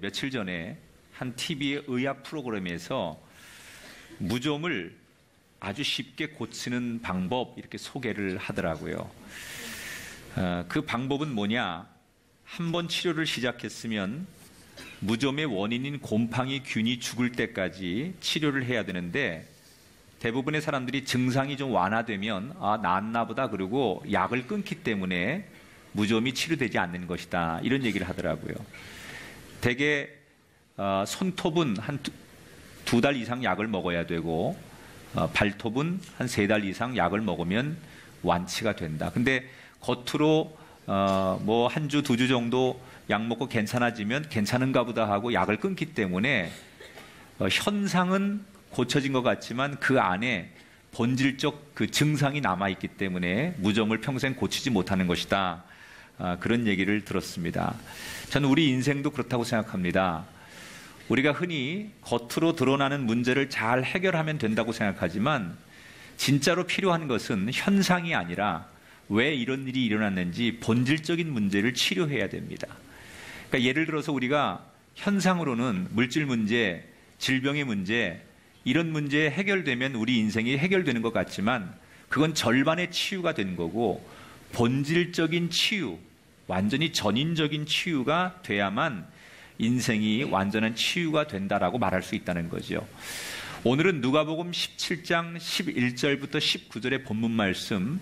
며칠 전에 한 TV의 의학 프로그램에서 무좀을 아주 쉽게 고치는 방법 이렇게 소개를 하더라고요. 그 방법은 뭐냐? 한번 치료를 시작했으면 무좀의 원인인 곰팡이 균이 죽을 때까지 치료를 해야 되는데 대부분의 사람들이 증상이 좀 완화되면 나았나 보다 그러고 약을 끊기 때문에 무좀이 치료되지 않는 것이다 이런 얘기를 하더라고요. 대개 손톱은 한 두 달 이상 약을 먹어야 되고 발톱은 한 3달 이상 약을 먹으면 완치가 된다. 근데 겉으로 뭐 한 주, 2주 정도 약 먹고 괜찮아지면 괜찮은가 보다 하고 약을 끊기 때문에 현상은 고쳐진 것 같지만 그 안에 본질적 그 증상이 남아있기 때문에 무좀을 평생 고치지 못하는 것이다. 그런 얘기를 들었습니다. 저는 우리 인생도 그렇다고 생각합니다. 우리가 흔히 겉으로 드러나는 문제를 잘 해결하면 된다고 생각하지만 진짜로 필요한 것은 현상이 아니라 왜 이런 일이 일어났는지 본질적인 문제를 치료해야 됩니다. 그러니까 예를 들어서 우리가 현상으로는 물질 문제, 질병의 문제 이런 문제 해결되면 우리 인생이 해결되는 것 같지만 그건 절반의 치유가 된 거고 본질적인 치유, 완전히 전인적인 치유가 돼야만 인생이 완전한 치유가 된다라고 말할 수 있다는 거죠. 오늘은 누가복음 17장 11절부터 19절의 본문 말씀,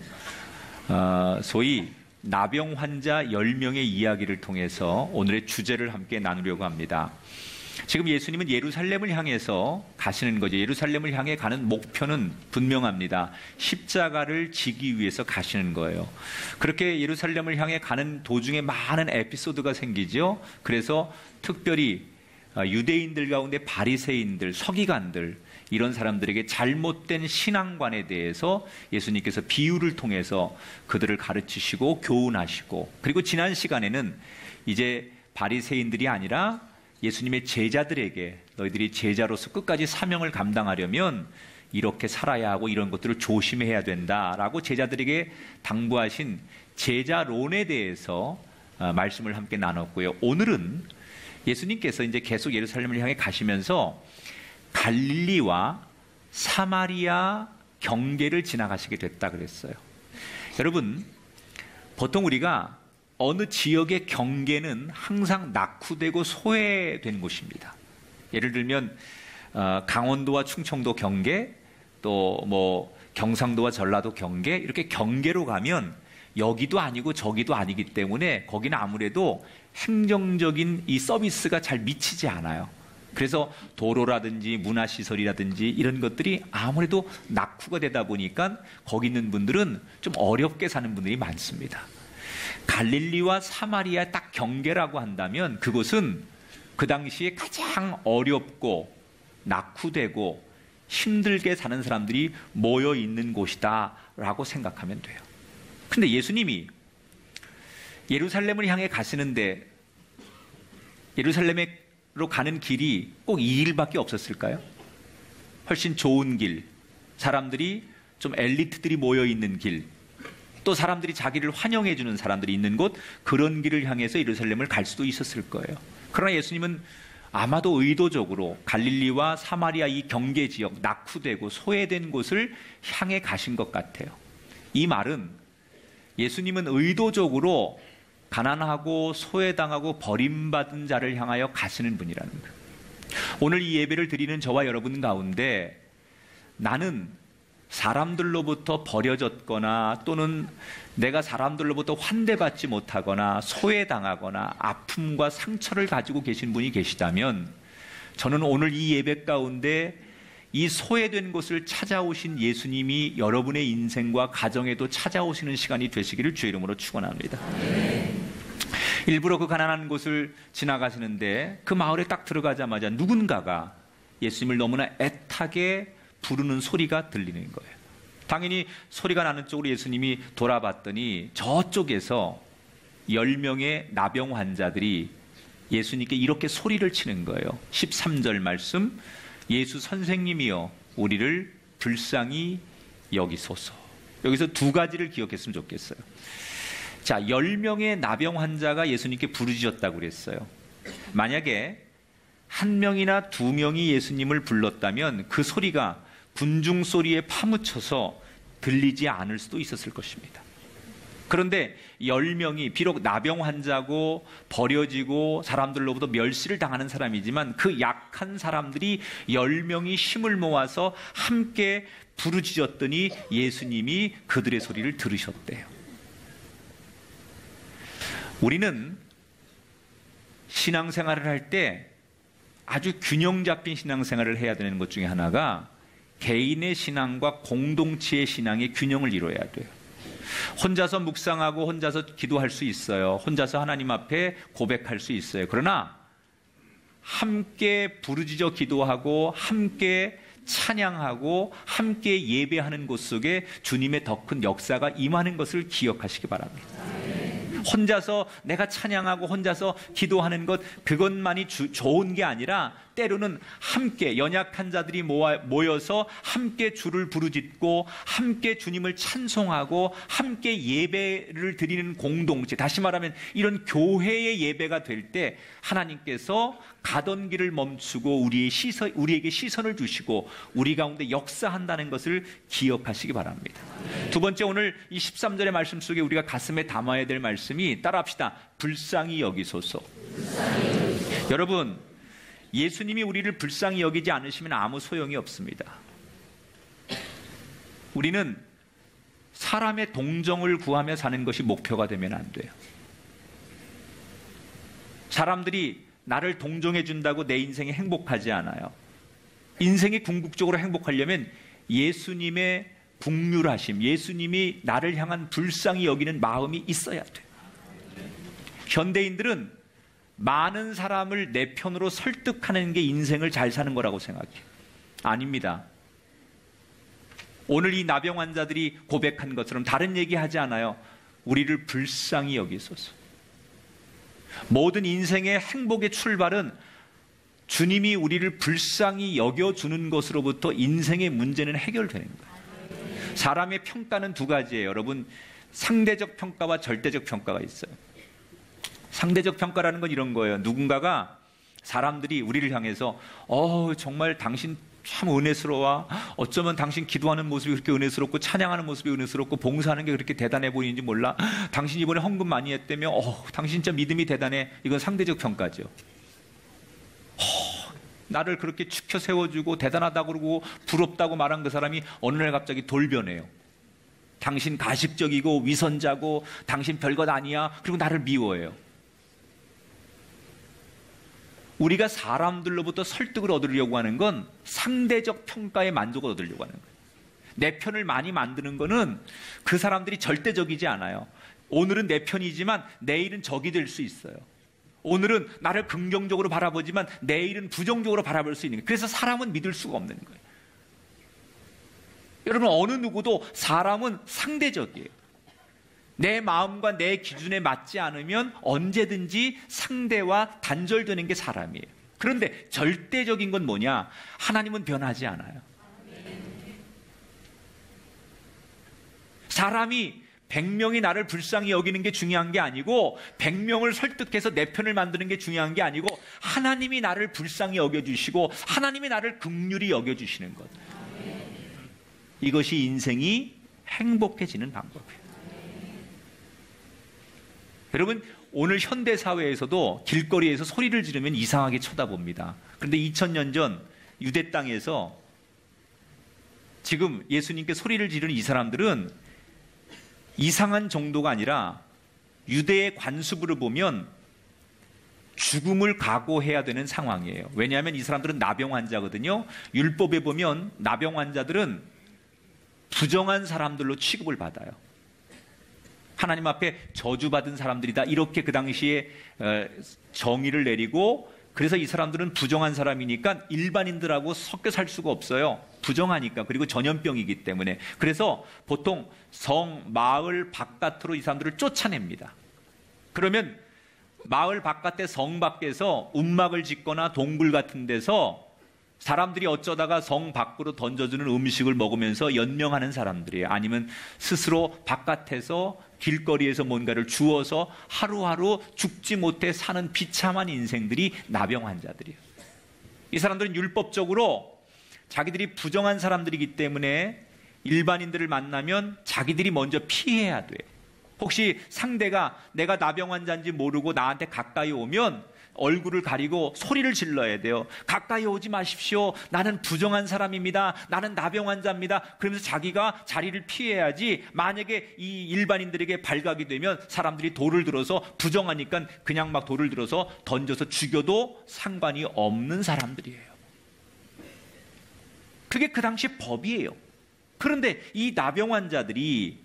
소위 나병 환자 10명의 이야기를 통해서 오늘의 주제를 함께 나누려고 합니다. 지금 예수님은 예루살렘을 향해서 가시는 거죠. 예루살렘을 향해 가는 목표는 분명합니다. 십자가를 지기 위해서 가시는 거예요. 그렇게 예루살렘을 향해 가는 도중에 많은 에피소드가 생기죠. 그래서 특별히 유대인들 가운데 바리새인들, 서기관들 이런 사람들에게 잘못된 신앙관에 대해서 예수님께서 비유를 통해서 그들을 가르치시고 교훈하시고, 그리고 지난 시간에는 이제 바리새인들이 아니라 예수님의 제자들에게 너희들이 제자로서 끝까지 사명을 감당하려면 이렇게 살아야 하고 이런 것들을 조심해야 된다라고 제자들에게 당부하신 제자론에 대해서 말씀을 함께 나눴고요. 오늘은 예수님께서 이제 계속 예루살렘을 향해 가시면서 갈릴리와 사마리아 경계를 지나가시게 됐다 그랬어요. 여러분, 보통 우리가 어느 지역의 경계는 항상 낙후되고 소외된 곳입니다. 예를 들면 강원도와 충청도 경계, 또 뭐 경상도와 전라도 경계, 이렇게 경계로 가면 여기도 아니고 저기도 아니기 때문에 거기는 아무래도 행정적인 이 서비스가 잘 미치지 않아요. 그래서 도로라든지 문화시설이라든지 이런 것들이 아무래도 낙후가 되다 보니까 거기 있는 분들은 좀 어렵게 사는 분들이 많습니다. 갈릴리와 사마리아 딱 경계라고 한다면 그곳은 그 당시에 가장 어렵고 낙후되고 힘들게 사는 사람들이 모여 있는 곳이다라고 생각하면 돼요. 근데 예수님이 예루살렘을 향해 가시는데 예루살렘으로 가는 길이 꼭 이 길밖에 없었을까요? 훨씬 좋은 길, 사람들이 좀 엘리트들이 모여 있는 길, 또 사람들이 자기를 환영해 주는 사람들이 있는 곳, 그런 길을 향해서 예루살렘을 갈 수도 있었을 거예요. 그러나 예수님은 아마도 의도적으로 갈릴리와 사마리아 이 경계 지역, 낙후되고 소외된 곳을 향해 가신 것 같아요. 이 말은 예수님은 의도적으로 가난하고 소외당하고 버림받은 자를 향하여 가시는 분이라는 거예요. 오늘 이 예배를 드리는 저와 여러분 가운데 나는 사람들로부터 버려졌거나 또는 내가 사람들로부터 환대받지 못하거나 소외당하거나 아픔과 상처를 가지고 계신 분이 계시다면 저는 오늘 이 예배 가운데 이 소외된 곳을 찾아오신 예수님이 여러분의 인생과 가정에도 찾아오시는 시간이 되시기를 주의 이름으로 축원합니다. 일부러 그 가난한 곳을 지나가시는데 그 마을에 딱 들어가자마자 누군가가 예수님을 너무나 애타게 부르는 소리가 들리는 거예요. 당연히 소리가 나는 쪽으로 예수님이 돌아봤더니 저쪽에서 10명의 나병 환자들이 예수님께 이렇게 소리를 치는 거예요. 13절 말씀, 예수 선생님이여 우리를 불쌍히 여기소서. 여기서 두 가지를 기억했으면 좋겠어요. 자, 10명의 나병 환자가 예수님께 부르짖었다고 그랬어요. 만약에 한 명이나 두 명이 예수님을 불렀다면 그 소리가 군중 소리에 파묻혀서 들리지 않을 수도 있었을 것입니다. 그런데 10명이 비록 나병 환자고 버려지고 사람들로부터 멸시를 당하는 사람이지만 그 약한 사람들이 10명이 힘을 모아서 함께 부르짖었더니 예수님이 그들의 소리를 들으셨대요. 우리는 신앙생활을 할 때 아주 균형 잡힌 신앙생활을 해야 되는 것 중에 하나가 개인의 신앙과 공동체의 신앙의 균형을 이루어야 돼요. 혼자서 묵상하고 혼자서 기도할 수 있어요. 혼자서 하나님 앞에 고백할 수 있어요. 그러나 함께 부르짖어 기도하고 함께 찬양하고 함께 예배하는 곳 속에 주님의 더 큰 역사가 임하는 것을 기억하시기 바랍니다. 혼자서 내가 찬양하고 혼자서 기도하는 것, 그것만이 좋은 게 아니라 때로는 함께 연약한 자들이 모여서 함께 주를 부르짖고 함께 주님을 찬송하고 함께 예배를 드리는 공동체, 다시 말하면 이런 교회의 예배가 될 때 하나님께서 가던 길을 멈추고 우리에게 시선을 주시고 우리 가운데 역사한다는 것을 기억하시기 바랍니다. 두 번째, 오늘 이 13절의 말씀 속에 우리가 가슴에 담아야 될 말씀이, 따라합시다. 불쌍히 여기소서. 여러분, 예수님이 우리를 불쌍히 여기지 않으시면 아무 소용이 없습니다. 우리는 사람의 동정을 구하며 사는 것이 목표가 되면 안 돼요. 사람들이 나를 동정해 준다고 내 인생이 행복하지 않아요. 인생이 궁극적으로 행복하려면 예수님의 긍휼하심, 예수님이 나를 향한 불쌍히 여기는 마음이 있어야 돼요. 현대인들은 많은 사람을 내 편으로 설득하는 게 인생을 잘 사는 거라고 생각해요. 아닙니다. 오늘 이 나병 환자들이 고백한 것처럼 다른 얘기하지 않아요. 우리를 불쌍히 여기소서. 모든 인생의 행복의 출발은 주님이 우리를 불쌍히 여겨주는 것으로부터 인생의 문제는 해결되는 거예요. 사람의 평가는 두 가지예요. 여러분, 상대적 평가와 절대적 평가가 있어요. 상대적 평가라는 건 이런 거예요. 누군가가, 사람들이 우리를 향해서 정말 당신 참 은혜스러워. 어쩌면 당신 기도하는 모습이 그렇게 은혜스럽고 찬양하는 모습이 은혜스럽고 봉사하는 게 그렇게 대단해 보이는지 몰라. 당신 이번에 헌금 많이 했다며. 당신 진짜 믿음이 대단해. 이건 상대적 평가죠. 나를 그렇게 축혀 세워주고 대단하다고 그러고 부럽다고 말한 그 사람이 어느 날 갑자기 돌변해요. 당신 가식적이고 위선자고 당신 별것 아니야. 그리고 나를 미워해요. 우리가 사람들로부터 설득을 얻으려고 하는 건 상대적 평가에 만족을 얻으려고 하는 거예요. 내 편을 많이 만드는 거는 그 사람들이 절대적이지 않아요. 오늘은 내 편이지만 내일은 적이 될 수 있어요. 오늘은 나를 긍정적으로 바라보지만 내일은 부정적으로 바라볼 수 있는 거예요. 그래서 사람은 믿을 수가 없는 거예요. 여러분, 어느 누구도 사람은 상대적이에요. 내 마음과 내 기준에 맞지 않으면 언제든지 상대와 단절되는 게 사람이에요. 그런데 절대적인 건 뭐냐? 하나님은 변하지 않아요. 사람이 100명이 나를 불쌍히 여기는 게 중요한 게 아니고 100명을 설득해서 내 편을 만드는 게 중요한 게 아니고 하나님이 나를 불쌍히 여겨주시고 하나님이 나를 긍휼히 여겨주시는 것. 이것이 인생이 행복해지는 방법이에요. 여러분, 오늘 현대사회에서도 길거리에서 소리를 지르면 이상하게 쳐다봅니다. 그런데 2000년 전 유대 땅에서 지금 예수님께 소리를 지르는 이 사람들은 이상한 정도가 아니라 유대의 관습으로 보면 죽음을 각오해야 되는 상황이에요. 왜냐하면 이 사람들은 나병 환자거든요. 율법에 보면 나병 환자들은 부정한 사람들로 취급을 받아요. 하나님 앞에 저주받은 사람들이다. 이렇게 그 당시에 정의를 내리고, 그래서 이 사람들은 부정한 사람이니까 일반인들하고 섞여 살 수가 없어요. 부정하니까. 그리고 전염병이기 때문에. 그래서 보통 성, 마을 바깥으로 이 사람들을 쫓아냅니다. 그러면 마을 바깥에 성 밖에서 움막을 짓거나 동굴 같은 데서 사람들이 어쩌다가 성 밖으로 던져주는 음식을 먹으면서 연명하는 사람들이에요. 아니면 스스로 바깥에서 길거리에서 뭔가를 주워서 하루하루 죽지 못해 사는 비참한 인생들이 나병 환자들이에요. 이 사람들은 율법적으로 자기들이 부정한 사람들이기 때문에 일반인들을 만나면 자기들이 먼저 피해야 돼요. 혹시 상대가 내가 나병 환자인지 모르고 나한테 가까이 오면 얼굴을 가리고 소리를 질러야 돼요. 가까이 오지 마십시오. 나는 부정한 사람입니다. 나는 나병 환자입니다. 그러면서 자기가 자리를 피해야지, 만약에 이 일반인들에게 발각이 되면 사람들이 돌을 들어서, 부정하니까 그냥 막 돌을 들어서 던져서 죽여도 상관이 없는 사람들이에요. 그게 그 당시 법이에요. 그런데 이 나병 환자들이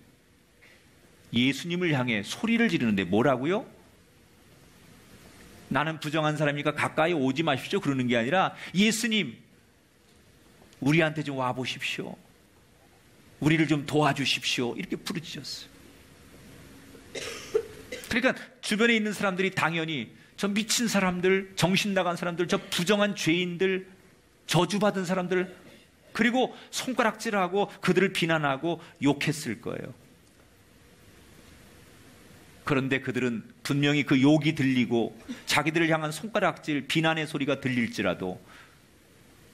예수님을 향해 소리를 지르는데 뭐라고요? 나는 부정한 사람이니까 가까이 오지 마십시오 그러는 게 아니라, 예수님 우리한테 좀 와보십시오, 우리를 좀 도와주십시오, 이렇게 부르짖었어요. 그러니까 주변에 있는 사람들이 당연히 저 미친 사람들, 정신 나간 사람들, 저 부정한 죄인들, 저주받은 사람들, 그리고 손가락질하고 그들을 비난하고 욕했을 거예요. 그런데 그들은 분명히 그 욕이 들리고 자기들을 향한 손가락질, 비난의 소리가 들릴지라도,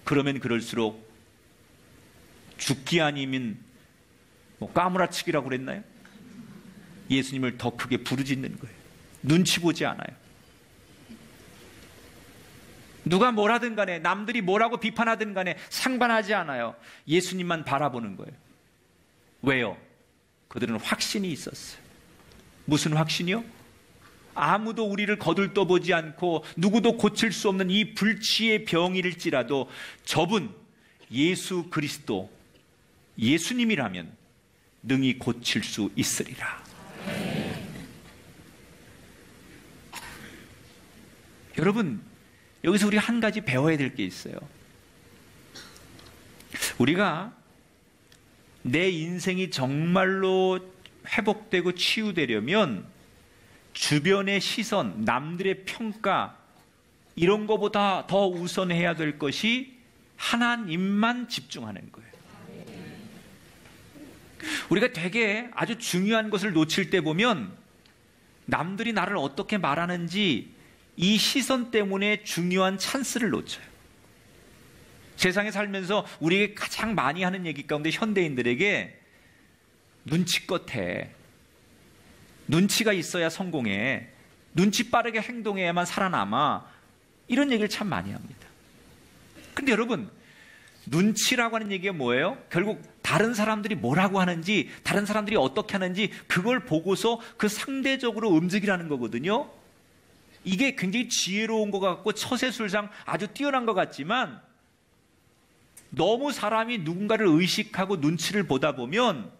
그러면 그럴수록 죽기 아니면 까무라치기라고 그랬나요? 예수님을 더 크게 부르짖는 거예요. 눈치 보지 않아요. 누가 뭐라든 간에, 남들이 뭐라고 비판하든 간에 상관하지 않아요. 예수님만 바라보는 거예요. 왜요? 그들은 확신이 있었어요. 무슨 확신이요? 아무도 우리를 거들떠보지 않고 누구도 고칠 수 없는 이 불치의 병일지라도 저분 예수 그리스도, 예수님이라면 능히 고칠 수 있으리라. 여러분, 여기서 우리 한 가지 배워야 될 게 있어요. 우리가 내 인생이 정말로 회복되고 치유되려면 주변의 시선, 남들의 평가, 이런 것보다 더 우선해야 될 것이 하나님만 집중하는 거예요. 우리가 되게 아주 중요한 것을 놓칠 때 보면 남들이 나를 어떻게 말하는지, 이 시선 때문에 중요한 찬스를 놓쳐요. 세상에 살면서 우리에게 가장 많이 하는 얘기 가운데 현대인들에게 눈치껏 해, 눈치가 있어야 성공해, 눈치 빠르게 행동해야만 살아남아, 이런 얘기를 참 많이 합니다. 근데 여러분, 눈치라고 하는 얘기가 뭐예요? 결국 다른 사람들이 뭐라고 하는지, 다른 사람들이 어떻게 하는지 그걸 보고서 그 상대적으로 움직이라는 거거든요. 이게 굉장히 지혜로운 것 같고 처세술상 아주 뛰어난 것 같지만, 너무 사람이 누군가를 의식하고 눈치를 보다 보면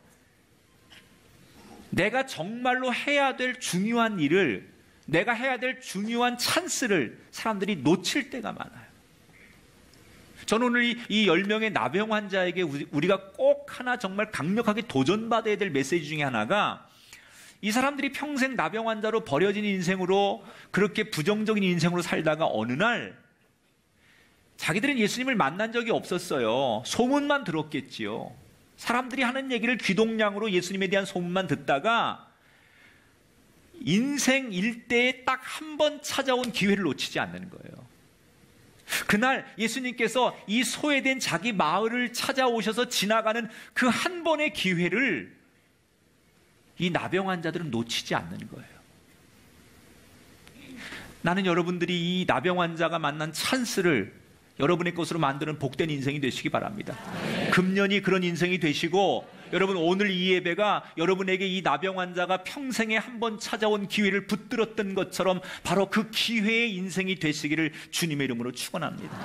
내가 정말로 해야 될 중요한 일을, 내가 해야 될 중요한 찬스를 사람들이 놓칠 때가 많아요. 저는 오늘 이 10명의 나병 환자에게 우리가 꼭 하나 정말 강력하게 도전받아야 될 메시지 중에 하나가, 이 사람들이 평생 나병 환자로 버려진 인생으로, 그렇게 부정적인 인생으로 살다가 어느 날 자기들은 예수님을 만난 적이 없었어요. 소문만 들었겠지요. 사람들이 하는 얘기를 귀동냥으로 예수님에 대한 소문만 듣다가 인생 일대에 딱 한 번 찾아온 기회를 놓치지 않는 거예요. 그날 예수님께서 이 소외된 자기 마을을 찾아오셔서 지나가는 그 한 번의 기회를 이 나병 환자들은 놓치지 않는 거예요. 나는 여러분들이 이 나병 환자가 만난 찬스를 여러분의 것으로 만드는 복된 인생이 되시기 바랍니다. 금년이 그런 인생이 되시고, 여러분 오늘 이 예배가 여러분에게 이 나병 환자가 평생에 한 번 찾아온 기회를 붙들었던 것처럼 바로 그 기회의 인생이 되시기를 주님의 이름으로 축원합니다.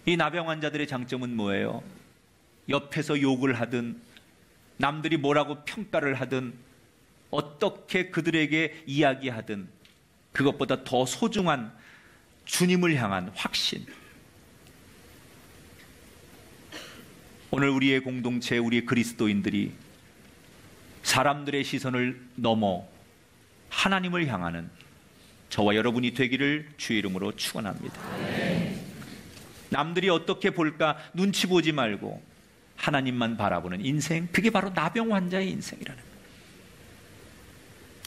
이 나병 환자들의 장점은 뭐예요? 옆에서 욕을 하든 남들이 뭐라고 평가를 하든 어떻게 그들에게 이야기하든 그것보다 더 소중한 주님을 향한 확신. 오늘 우리의 공동체, 우리의 그리스도인들이 사람들의 시선을 넘어 하나님을 향하는 저와 여러분이 되기를 주의 이름으로 축원합니다. 남들이 어떻게 볼까 눈치 보지 말고 하나님만 바라보는 인생, 그게 바로 나병 환자의 인생이라는 거예요.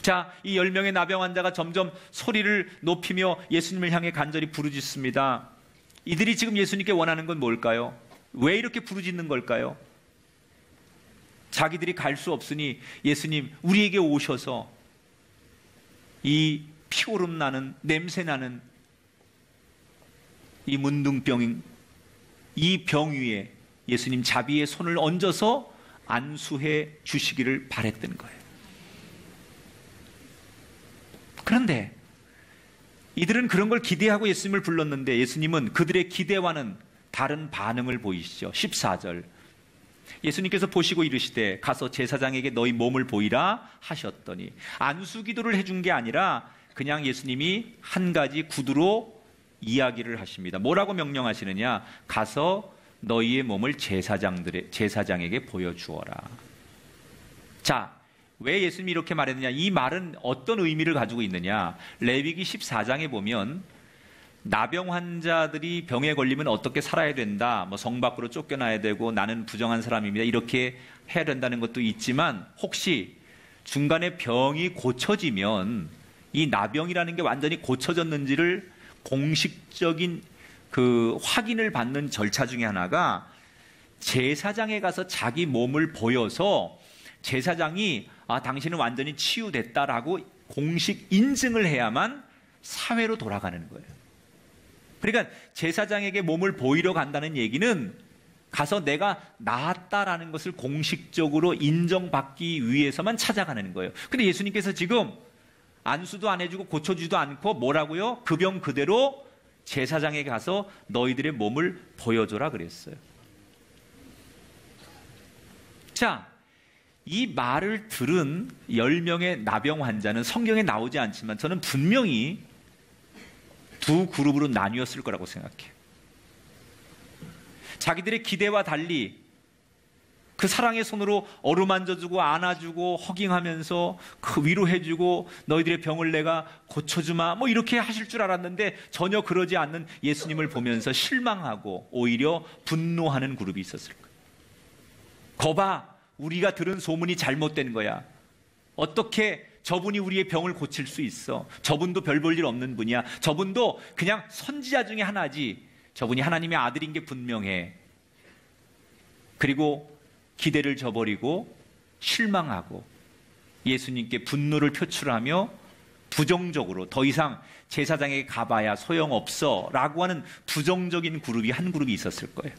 자, 이 10명의 나병 환자가 점점 소리를 높이며 예수님을 향해 간절히 부르짖습니다. 이들이 지금 예수님께 원하는 건 뭘까요? 왜 이렇게 부르짖는 걸까요? 자기들이 갈 수 없으니 예수님 우리에게 오셔서 이 피오름 나는, 냄새 나는 이 문둥병, 이 병 위에 예수님 자비의 손을 얹어서 안수해 주시기를 바랬던 거예요. 그런데 이들은 그런 걸 기대하고 예수님을 불렀는데 예수님은 그들의 기대와는 다른 반응을 보이시죠. 14절, 예수님께서 보시고 이르시되 가서 제사장에게 너희 몸을 보이라 하셨더니, 안수기도를 해준 게 아니라 그냥 예수님이 한 가지 구두로 이야기를 하십니다. 뭐라고 명령하시느냐? 가서 너희의 몸을 제사장에게 보여주어라. 자, 왜 예수님이 이렇게 말했느냐? 이 말은 어떤 의미를 가지고 있느냐? 레위기 14장에 보면 나병 환자들이 병에 걸리면 어떻게 살아야 된다, 성 밖으로 쫓겨나야 되고 나는 부정한 사람입니다, 이렇게 해야 된다는 것도 있지만, 혹시 중간에 병이 고쳐지면 이 나병이라는 게 완전히 고쳐졌는지를 공식적인 그 확인을 받는 절차 중에 하나가 제사장에 가서 자기 몸을 보여서 제사장이 당신은 완전히 치유됐다라고 공식 인증을 해야만 사회로 돌아가는 거예요. 그러니까 제사장에게 몸을 보이러 간다는 얘기는 가서 내가 나았다라는 것을 공식적으로 인정받기 위해서만 찾아가는 거예요. 근데 예수님께서 지금 안수도 안 해주고 고쳐주지도 않고 뭐라고요? 그 병 그대로 제사장에게 가서 너희들의 몸을 보여줘라 그랬어요. 자, 이 말을 들은 10명의 나병 환자는 성경에 나오지 않지만 저는 분명히 두 그룹으로 나뉘었을 거라고 생각해요. 자기들의 기대와 달리 그 사랑의 손으로 어루만져주고 안아주고 허깅하면서 그 위로해주고 너희들의 병을 내가 고쳐주마 이렇게 하실 줄 알았는데 전혀 그러지 않는 예수님을 보면서 실망하고 오히려 분노하는 그룹이 있었을 거예요. 거봐, 우리가 들은 소문이 잘못된 거야. 어떻게 저분이 우리의 병을 고칠 수 있어? 저분도 별 볼 일 없는 분이야. 저분도 그냥 선지자 중에 하나지. 저분이 하나님의 아들인 게 분명해. 그리고 기대를 저버리고 실망하고 예수님께 분노를 표출하며 부정적으로 더 이상 제사장에게 가봐야 소용없어 라고 하는 부정적인 그룹이 한 그룹이 있었을 거예요.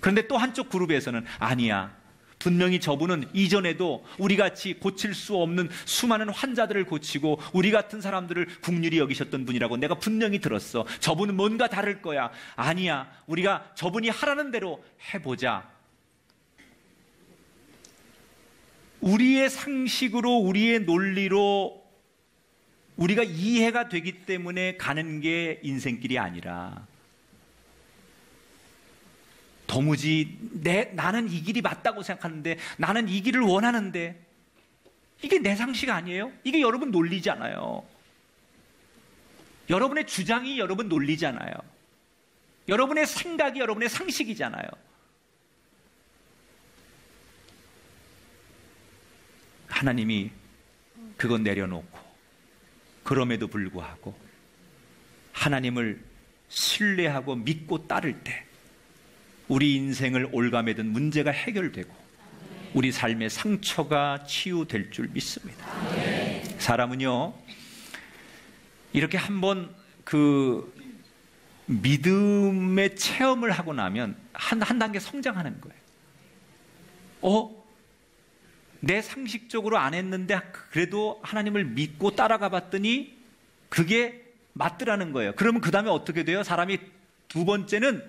그런데 또 한쪽 그룹에서는 아니야, 분명히 저분은 이전에도 우리같이 고칠 수 없는 수많은 환자들을 고치고 우리 같은 사람들을 긍휼히 여기셨던 분이라고 내가 분명히 들었어. 저분은 뭔가 다를 거야. 아니야, 우리가 저분이 하라는 대로 해보자. 우리의 상식으로, 우리의 논리로 우리가 이해가 되기 때문에 가는 게 인생길이 아니라 도무지 나는 이 길이 맞다고 생각하는데, 나는 이 길을 원하는데, 이게 내 상식 아니에요? 이게 여러분 논리잖아요. 여러분의 주장이 여러분 논리잖아요. 여러분의 생각이 여러분의 상식이잖아요. 하나님이 그건 내려놓고 그럼에도 불구하고 하나님을 신뢰하고 믿고 따를 때 우리 인생을 올가매던 문제가 해결되고 우리 삶의 상처가 치유될 줄 믿습니다. 사람은요, 이렇게 한번 그 믿음의 체험을 하고 나면 한 단계 성장하는 거예요. 내 상식적으로 안 했는데 그래도 하나님을 믿고 따라가 봤더니 그게 맞더라는 거예요. 그러면 그 다음에 어떻게 돼요? 사람이 두 번째는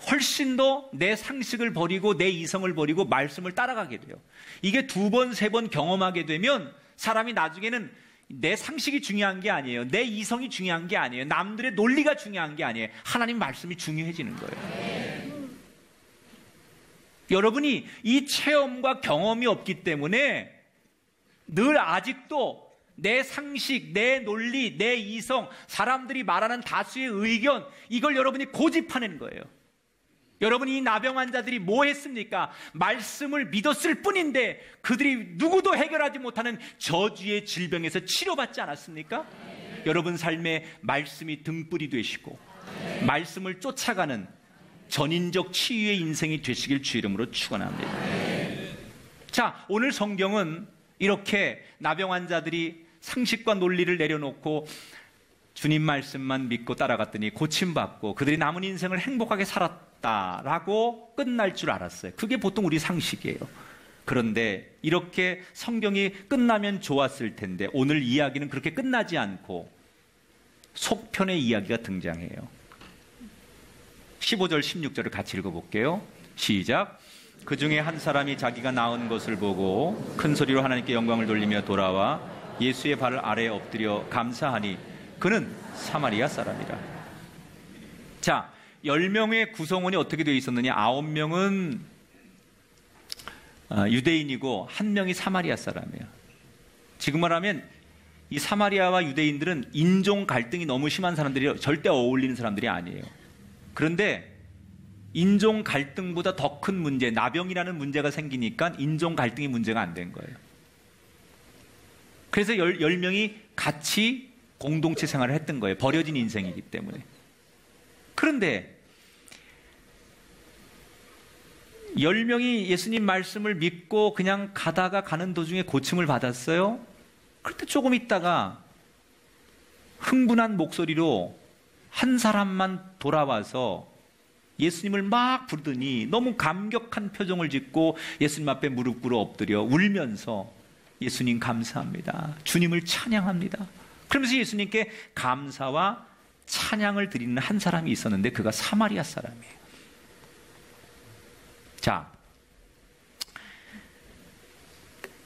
훨씬 더 내 상식을 버리고 내 이성을 버리고 말씀을 따라가게 돼요. 이게 두 번, 세 번 경험하게 되면 사람이 나중에는 내 상식이 중요한 게 아니에요. 내 이성이 중요한 게 아니에요. 남들의 논리가 중요한 게 아니에요. 하나님 말씀이 중요해지는 거예요. 여러분이 이 체험과 경험이 없기 때문에 늘 아직도 내 상식, 내 논리, 내 이성, 사람들이 말하는 다수의 의견, 이걸 여러분이 고집하는 거예요. 여러분, 이 나병 환자들이 뭐 했습니까? 말씀을 믿었을 뿐인데 그들이 누구도 해결하지 못하는 저주의 질병에서 치료받지 않았습니까? 여러분 삶에 말씀이 등불이 되시고 말씀을 쫓아가는 전인적 치유의 인생이 되시길 주 이름으로 축원합니다. 자, 오늘 성경은 이렇게 나병 환자들이 상식과 논리를 내려놓고 주님 말씀만 믿고 따라갔더니 고침받고 그들이 남은 인생을 행복하게 살았다라고 끝날 줄 알았어요. 그게 보통 우리 상식이에요. 그런데 이렇게 성경이 끝나면 좋았을 텐데 오늘 이야기는 그렇게 끝나지 않고 속편의 이야기가 등장해요. 15절 16절을 같이 읽어볼게요. 시작. 그 중에 한 사람이 자기가 나은 것을 보고 큰 소리로 하나님께 영광을 돌리며 돌아와 예수의 발 아래에 엎드려 감사하니 그는 사마리아 사람이라. 자, 10명의 구성원이 어떻게 되어 있었느냐? 9명은 유대인이고 1명이 사마리아 사람이에요. 지금 말하면 이 사마리아와 유대인들은 인종 갈등이 너무 심한 사람들이 절대 어울리는 사람들이 아니에요. 그런데 인종 갈등보다 더 큰 문제, 나병이라는 문제가 생기니까 인종 갈등이 문제가 안 된 거예요. 그래서 10명이 같이 공동체 생활을 했던 거예요. 버려진 인생이기 때문에. 그런데 10명이 예수님 말씀을 믿고 그냥 가다가 가는 도중에 고침을 받았어요. 그런데 조금 있다가 흥분한 목소리로 한 사람만 돌아와서 예수님을 막 부르더니 너무 감격한 표정을 짓고 예수님 앞에 무릎 꿇어 엎드려 울면서 예수님 감사합니다. 주님을 찬양합니다. 그러면서 예수님께 감사와 찬양을 드리는 한 사람이 있었는데 그가 사마리아 사람이에요. 자,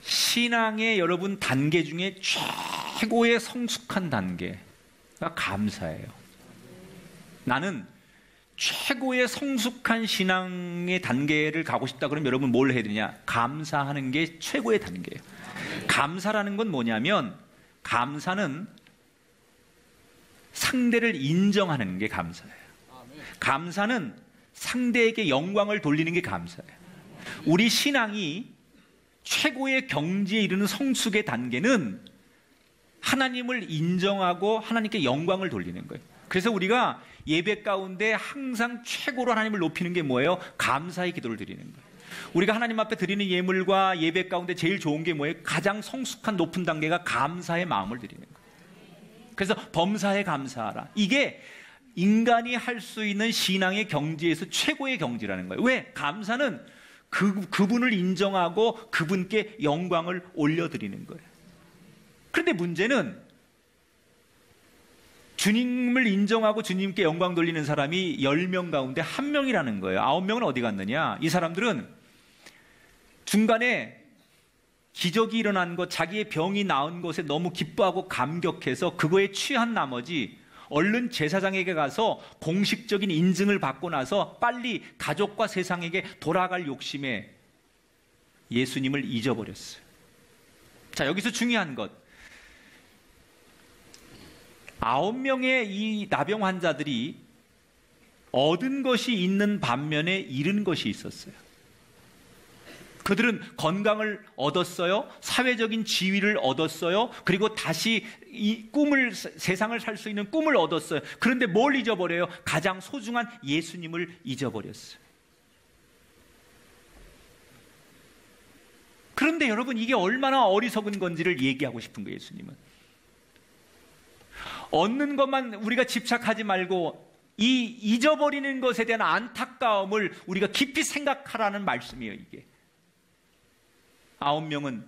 신앙의 여러분 단계 중에 최고의 성숙한 단계가 감사예요. 나는 최고의 성숙한 신앙의 단계를 가고 싶다 그러면 여러분 뭘 해야 되냐? 감사하는 게 최고의 단계예요. 감사라는 건 뭐냐면 감사는 상대를 인정하는 게 감사예요. 감사는 상대에게 영광을 돌리는 게 감사예요. 우리 신앙이 최고의 경지에 이르는 성숙의 단계는 하나님을 인정하고 하나님께 영광을 돌리는 거예요. 그래서 우리가 예배 가운데 항상 최고로 하나님을 높이는 게 뭐예요? 감사의 기도를 드리는 거예요. 우리가 하나님 앞에 드리는 예물과 예배 가운데 제일 좋은 게 뭐예요? 가장 성숙한 높은 단계가 감사의 마음을 드리는 거예요. 그래서 범사에 감사하라. 이게 인간이 할 수 있는 신앙의 경지에서 최고의 경지라는 거예요. 왜? 감사는 그분을 인정하고 그분께 영광을 올려드리는 거예요. 그런데 문제는 주님을 인정하고 주님께 영광 돌리는 사람이 10명 가운데 1명이라는 거예요. 9명은 어디 갔느냐? 이 사람들은 중간에 기적이 일어난 것, 자기의 병이 나은 것에 너무 기뻐하고 감격해서 그거에 취한 나머지 얼른 제사장에게 가서 공식적인 인증을 받고 나서 빨리 가족과 세상에게 돌아갈 욕심에 예수님을 잊어버렸어요. 자, 여기서 중요한 것. 9명의 이 나병 환자들이 얻은 것이 있는 반면에 잃은 것이 있었어요. 그들은 건강을 얻었어요. 사회적인 지위를 얻었어요. 그리고 다시 이 꿈을, 세상을 살 수 있는 꿈을 얻었어요. 그런데 뭘 잊어버려요? 가장 소중한 예수님을 잊어버렸어요. 그런데 여러분, 이게 얼마나 어리석은 건지를 얘기하고 싶은 거예요, 예수님은. 얻는 것만 우리가 집착하지 말고 이 잊어버리는 것에 대한 안타까움을 우리가 깊이 생각하라는 말씀이에요, 이게. 9명은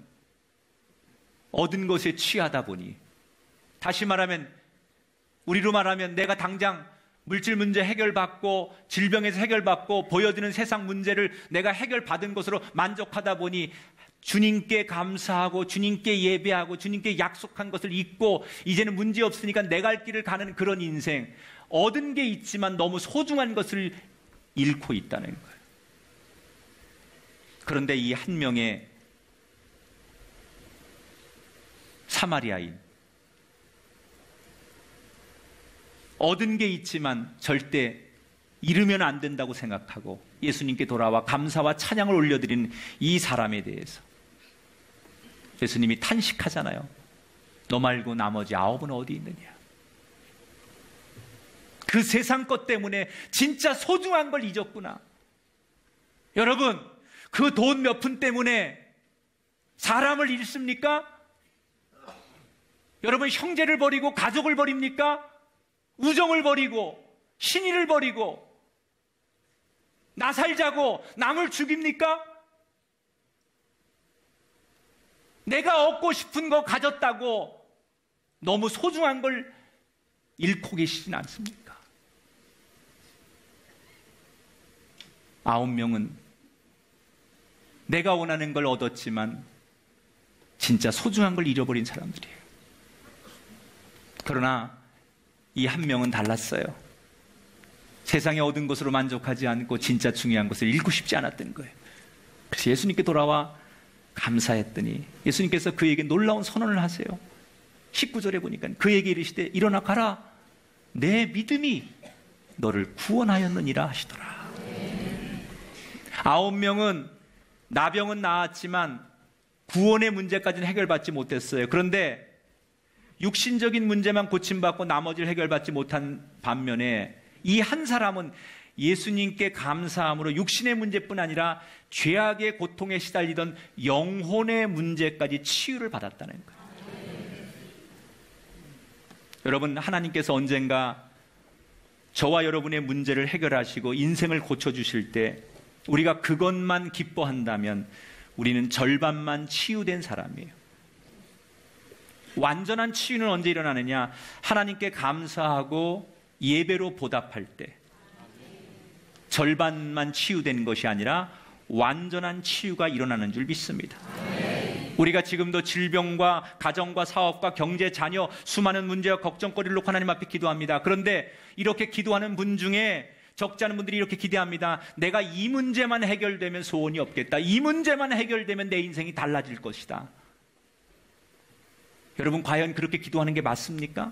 얻은 것에 취하다 보니, 다시 말하면 우리로 말하면 내가 당장 물질 문제 해결받고 질병에서 해결받고 보여지는 세상 문제를 내가 해결받은 것으로 만족하다 보니 주님께 감사하고 주님께 예배하고 주님께 약속한 것을 잊고 이제는 문제 없으니까 내 갈 길을 가는 그런 인생, 얻은 게 있지만 너무 소중한 것을 잃고 있다는 거예요. 그런데 이 한 명의 사마리아인, 얻은 게 있지만 절대 잃으면 안 된다고 생각하고 예수님께 돌아와 감사와 찬양을 올려드리는 이 사람에 대해서 예수님이 탄식하잖아요. 너 말고 나머지 9은 어디 있느냐. 그 세상 것 때문에 진짜 소중한 걸 잊었구나. 여러분, 그 돈 몇 푼 때문에 사람을 잃습니까? 여러분, 형제를 버리고 가족을 버립니까? 우정을 버리고 신의를 버리고 나 살자고 남을 죽입니까? 내가 얻고 싶은 거 가졌다고 너무 소중한 걸 잃고 계시진 않습니까? 9명은 내가 원하는 걸 얻었지만 진짜 소중한 걸 잃어버린 사람들이에요. 그러나 이 한 명은 달랐어요. 세상에 얻은 것으로 만족하지 않고 진짜 중요한 것을 잃고 싶지 않았던 거예요. 그래서 예수님께 돌아와 감사했더니 예수님께서 그에게 놀라운 선언을 하세요. 19절에 보니까 그에게 이르시되 일어나 가라, 내 믿음이 너를 구원하였느니라 하시더라. 9명은 나병은 나았지만 구원의 문제까지는 해결받지 못했어요. 그런데 육신적인 문제만 고침받고 나머지를 해결받지 못한 반면에 이 한 사람은 예수님께 감사함으로 육신의 문제뿐 아니라 죄악의 고통에 시달리던 영혼의 문제까지 치유를 받았다는 거예요. 여러분, 하나님께서 언젠가 저와 여러분의 문제를 해결하시고 인생을 고쳐주실 때 우리가 그것만 기뻐한다면 우리는 절반만 치유된 사람이에요. 완전한 치유는 언제 일어나느냐? 하나님께 감사하고 예배로 보답할 때. 절반만 치유된 것이 아니라 완전한 치유가 일어나는 줄 믿습니다. 우리가 지금도 질병과 가정과 사업과 경제, 자녀, 수많은 문제와 걱정거리를 놓고 하나님 앞에 기도합니다. 그런데 이렇게 기도하는 분 중에 적지 않은 분들이 이렇게 기대합니다. 내가 이 문제만 해결되면 소원이 없겠다. 이 문제만 해결되면 내 인생이 달라질 것이다. 여러분, 과연 그렇게 기도하는 게 맞습니까?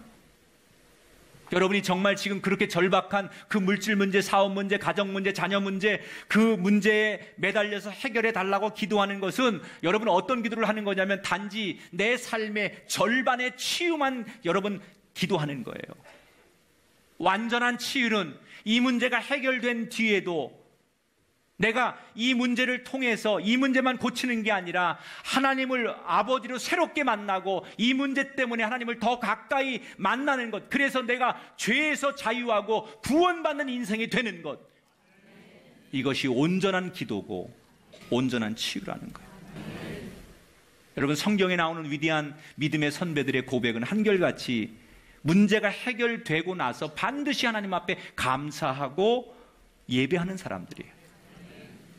여러분이 정말 지금 그렇게 절박한 그 물질 문제, 사업 문제, 가정 문제, 자녀 문제, 그 문제에 매달려서 해결해 달라고 기도하는 것은 여러분 어떤 기도를 하는 거냐면 단지 내 삶의 절반의 치유만 여러분 기도하는 거예요. 완전한 치유는 이 문제가 해결된 뒤에도 내가 이 문제를 통해서 이 문제만 고치는 게 아니라 하나님을 아버지로 새롭게 만나고 이 문제 때문에 하나님을 더 가까이 만나는 것, 그래서 내가 죄에서 자유하고 구원받는 인생이 되는 것, 이것이 온전한 기도고 온전한 치유라는 거예요. 여러분, 성경에 나오는 위대한 믿음의 선배들의 고백은 한결같이 문제가 해결되고 나서 반드시 하나님 앞에 감사하고 예배하는 사람들이에요.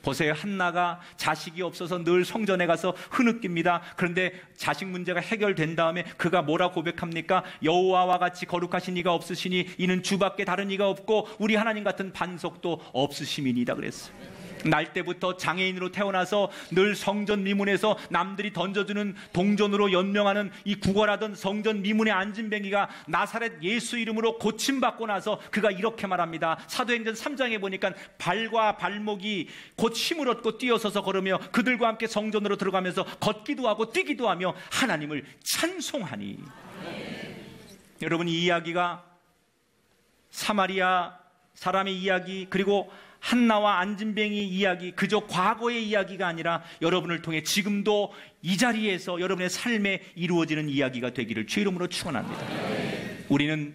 보세요. 한나가 자식이 없어서 늘 성전에 가서 흐느낍니다. 그런데 자식 문제가 해결된 다음에 그가 뭐라 고백합니까? 여호와와 같이 거룩하신 이가 없으시니 이는 주밖에 다른 이가 없고 우리 하나님 같은 반석도 없으심이니이다 그랬어요. 날 때부터 장애인으로 태어나서 늘 성전 미문에서 남들이 던져주는 동전으로 연명하는 이 구걸하던 성전 미문의 안진뱅이가 나사렛 예수 이름으로 고침받고 나서 그가 이렇게 말합니다. 사도행전 3장에 보니까 발과 발목이 곧 힘을 얻고 뛰어서서 걸으며 그들과 함께 성전으로 들어가면서 걷기도 하고 뛰기도 하며 하나님을 찬송하니. 여러분, 이 이야기가 사마리아 사람의 이야기, 그리고 한나와 안진뱅이 이야기, 그저 과거의 이야기가 아니라 여러분을 통해 지금도 이 자리에서 여러분의 삶에 이루어지는 이야기가 되기를 주의 이름으로 축원합니다. 우리는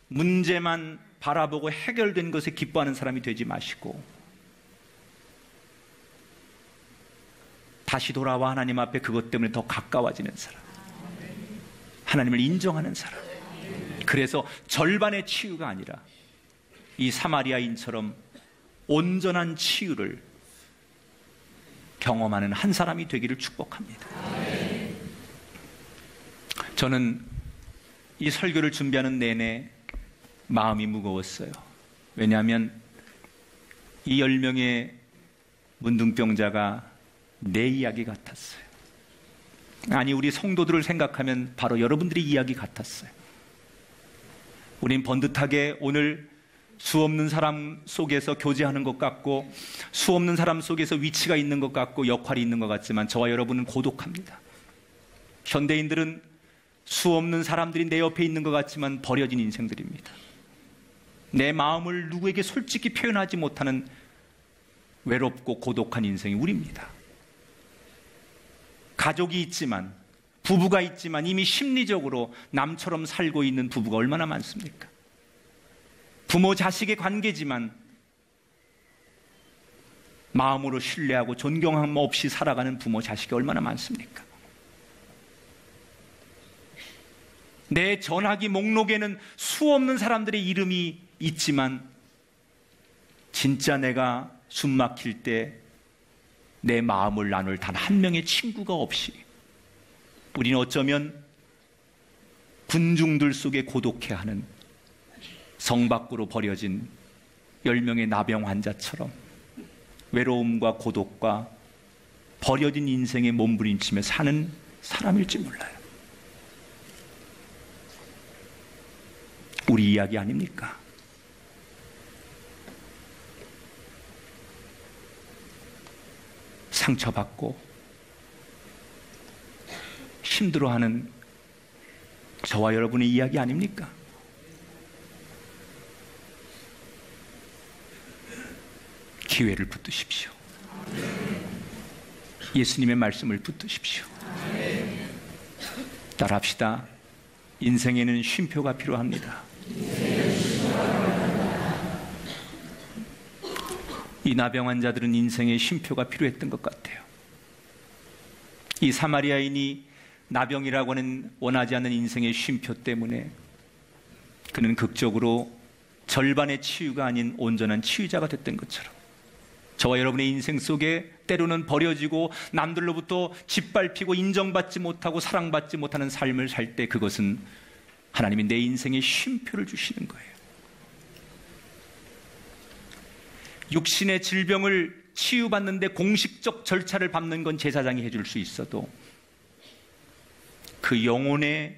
문제만 바라보고 해결된 것에 기뻐하는 사람이 되지 마시고 다시 돌아와 하나님 앞에 그것 때문에 더 가까워지는 사람, 하나님을 인정하는 사람, 그래서 절반의 치유가 아니라 이 사마리아인처럼 온전한 치유를 경험하는 한 사람이 되기를 축복합니다. 저는 이 설교를 준비하는 내내 마음이 무거웠어요. 왜냐하면 이 10명의 문둥병자가 내 이야기 같았어요. 아니, 우리 성도들을 생각하면 바로 여러분들의 이야기 같았어요. 우린 번듯하게 오늘 수 없는 사람 속에서 교제하는 것 같고 수 없는 사람 속에서 위치가 있는 것 같고 역할이 있는 것 같지만 저와 여러분은 고독합니다. 현대인들은 수 없는 사람들이 내 옆에 있는 것 같지만 버려진 인생들입니다. 내 마음을 누구에게 솔직히 표현하지 못하는 외롭고 고독한 인생이 우리입니다. 가족이 있지만, 부부가 있지만 이미 심리적으로 남처럼 살고 있는 부부가 얼마나 많습니까? 부모 자식의 관계지만 마음으로 신뢰하고 존경함 없이 살아가는 부모 자식이 얼마나 많습니까? 내 전화기 목록에는 수 없는 사람들의 이름이 있지만 진짜 내가 숨 막힐 때 내 마음을 나눌 단 한 명의 친구가 없이 우리는 어쩌면 군중들 속에 고독해하는 성 밖으로 버려진 10명의 나병 환자처럼 외로움과 고독과 버려진 인생에 몸부림치며 사는 사람일지 몰라요. 우리 이야기 아닙니까? 상처받고 힘들어하는 저와 여러분의 이야기 아닙니까? 기회를 붙드십시오. 예수님의 말씀을 붙드십시오. 따라합시다. 인생에는 쉼표가 필요합니다. 이 나병 환자들은 인생에 쉼표가 필요했던 것 같아요. 이 사마리아인이 나병이라고 하는 원하지 않는 인생의 쉼표 때문에 그는 극적으로 절반의 치유가 아닌 온전한 치유자가 됐던 것처럼 저와 여러분의 인생 속에 때로는 버려지고 남들로부터 짓밟히고 인정받지 못하고 사랑받지 못하는 삶을 살 때 그것은 하나님이 내 인생에 쉼표를 주시는 거예요. 육신의 질병을 치유받는데 공식적 절차를 밟는 건 제사장이 해줄 수 있어도 그 영혼의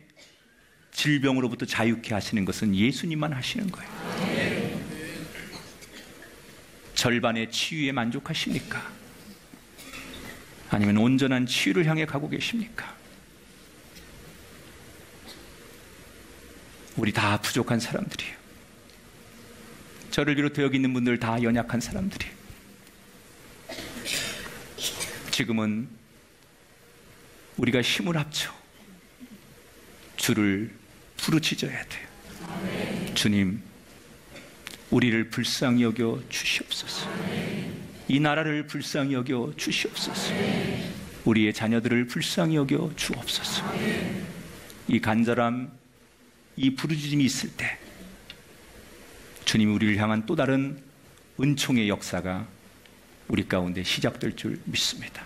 질병으로부터 자유케 하시는 것은 예수님만 하시는 거예요. 절반의 치유에 만족하십니까? 아니면 온전한 치유를 향해 가고 계십니까? 우리 다 부족한 사람들이에요. 저를 비롯해 여기 있는 분들 다 연약한 사람들이에요. 지금은 우리가 힘을 합쳐 주를 부르짖어야 돼요. 주님, 우리를 불쌍히 여겨 주시옵소서. 이 나라를 불쌍히 여겨 주시옵소서. 우리의 자녀들을 불쌍히 여겨 주옵소서. 이 간절함, 이 부르짖음이 있을 때 주님이 우리를 향한 또 다른 은총의 역사가 우리 가운데 시작될 줄 믿습니다.